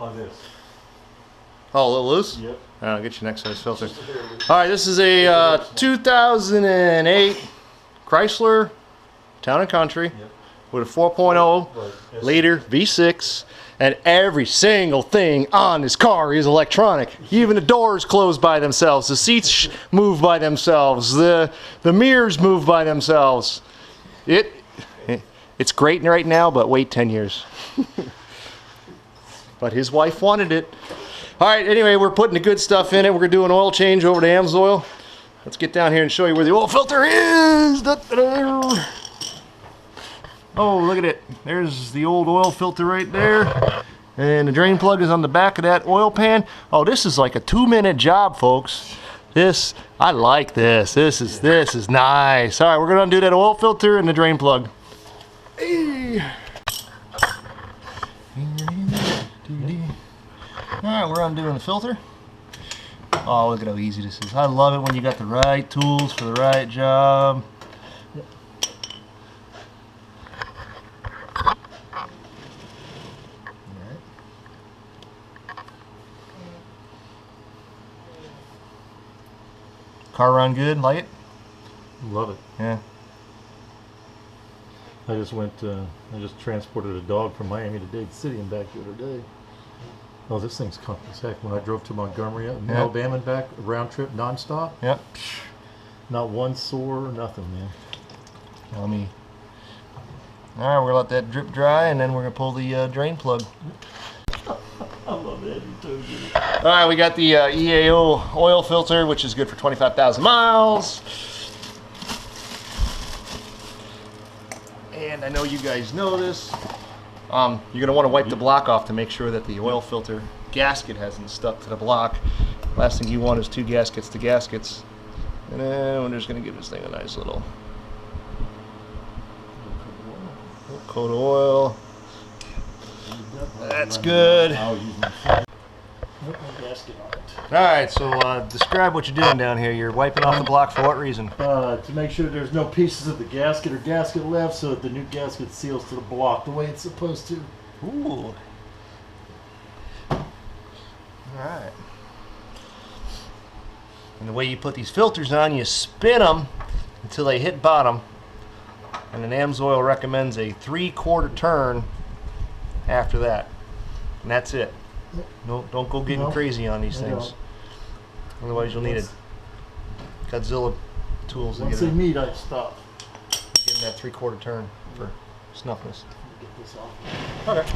on this. Oh, a little loose? Yep. I'll get you next size filter. Alright, this is a 2008 Chrysler Town & Country with a 4.0 liter V6, and every single thing on this car is electronic. Even the doors close by themselves, the seats move by themselves, the mirrors move by themselves. It's great right now, but wait 10 years. But his wife wanted it. Alright, anyway, we're putting the good stuff in it. We're going to do an oil change over to AMSOIL. Let's get down here and show you where the oil filter is. Oh, look at it. There's the old oil filter right there. And the drain plug is on the back of that oil pan. Oh, this is like a 2-minute job, folks. I like this. This is nice. Alright, we're going to undo that oil filter and the drain plug. Hey. Alright, we're undoing the filter. Oh, look at how easy this is. I love it when you got the right tools for the right job. Car run good? Like it? Love it. Yeah. I just transported a dog from Miami to Dade City and back the other day. Oh, this thing's comfy as heck. When I drove to Montgomery, Alabama and back, round trip, nonstop. Yep. Not one sore, nothing, man. Yummy. All right, we're gonna let that drip dry, and then we're gonna pull the drain plug. I love it. All right, we got the EAO oil filter, which is good for 25,000 miles. And I know you guys know this. You're going to want to wipe the block off to make sure that the oil filter gasket hasn't stuck to the block. Last thing you want is 2 gaskets to gaskets. And then we're just going to give this thing a nice little coat of oil. That's good. Alright, so describe what you're doing down here. You're wiping off the block for what reason? To make sure there's no pieces of the gasket or gasket left, so that the new gasket seals to the block the way it's supposed to. Ooh. Alright. And the way you put these filters on, you spin them until they hit bottom. And then AMSOIL recommends a 3/4 turn after that. And that's it. No, don't go getting crazy on these things. Otherwise, you'll need a Godzilla tools to Once get they meet, I stop. Getting that 3/4 turn for snuffness. Get this off. Okay.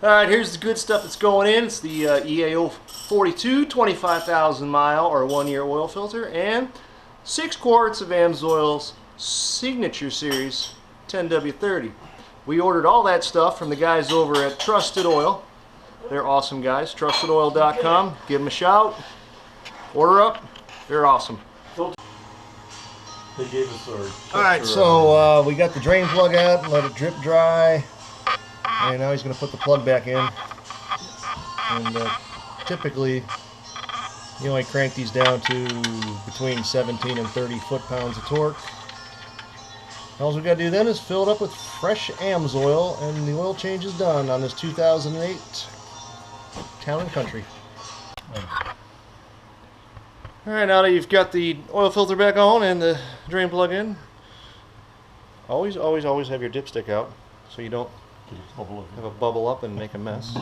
All right, here's the good stuff that's going in. It's the EAO 42 25,000 mile or 1-year oil filter, and 6 quarts of AMSOIL's Signature Series 10W30. We ordered all that stuff from the guys over at Trusted Oil. They're awesome guys. TrustedOil.com. Give them a shout. Order up. They're awesome. They gave us our... Alright, so we got the drain plug out and let it drip dry. And now he's going to put the plug back in. And typically, you only crank these down to between 17 and 30 foot-pounds of torque. All we got to do then is fill it up with fresh AMSOIL, and the oil change is done on this 2008 Town & Country. Alright, now that you've got the oil filter back on and the drain plug in, always have your dipstick out so you don't have a bubble up and make a mess.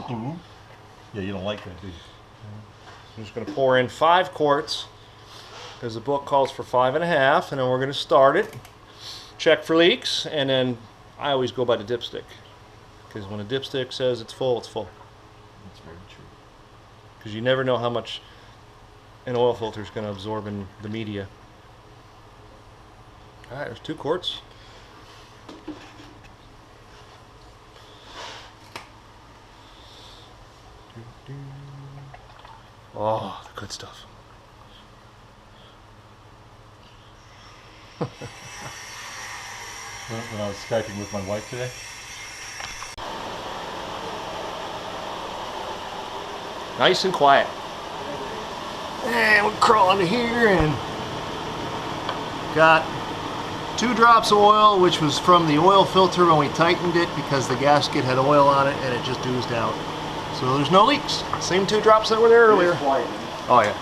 Yeah, you don't like that, do you? I'm just going to pour in 5 quarts because the book calls for 5.5, and then we're going to start it. Check for leaks, and then I always go by the dipstick, because when a dipstick says it's full, it's full. That's very true. Because you never know how much an oil filter is going to absorb in the media. Alright, there's 2 quarts. Oh, the good stuff. When I was Skyping with my wife today. Nice and quiet. And we'll crawl into here and got 2 drops of oil, which was from the oil filter when we tightened it because the gasket had oil on it and it just oozed out. So there's no leaks. Same 2 drops that were there earlier. Oh yeah.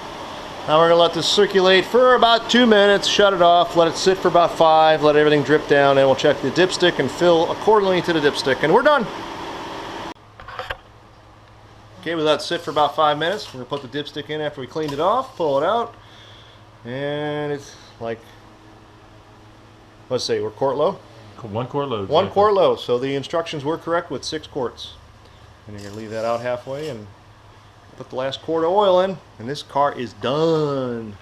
Now we're gonna let this circulate for about 2 minutes, shut it off, let it sit for about 5, let everything drip down, and we'll check the dipstick and fill accordingly to the dipstick, and we're done. Okay, we let it sit for about 5 minutes. We're gonna put the dipstick in after we cleaned it off, pull it out, and it's like, let's say we're quart low. 1 quart load. 1 quart low, so the instructions were correct with 6 quarts. And you're gonna leave that out halfway and put the last quart of oil in, and this car is done.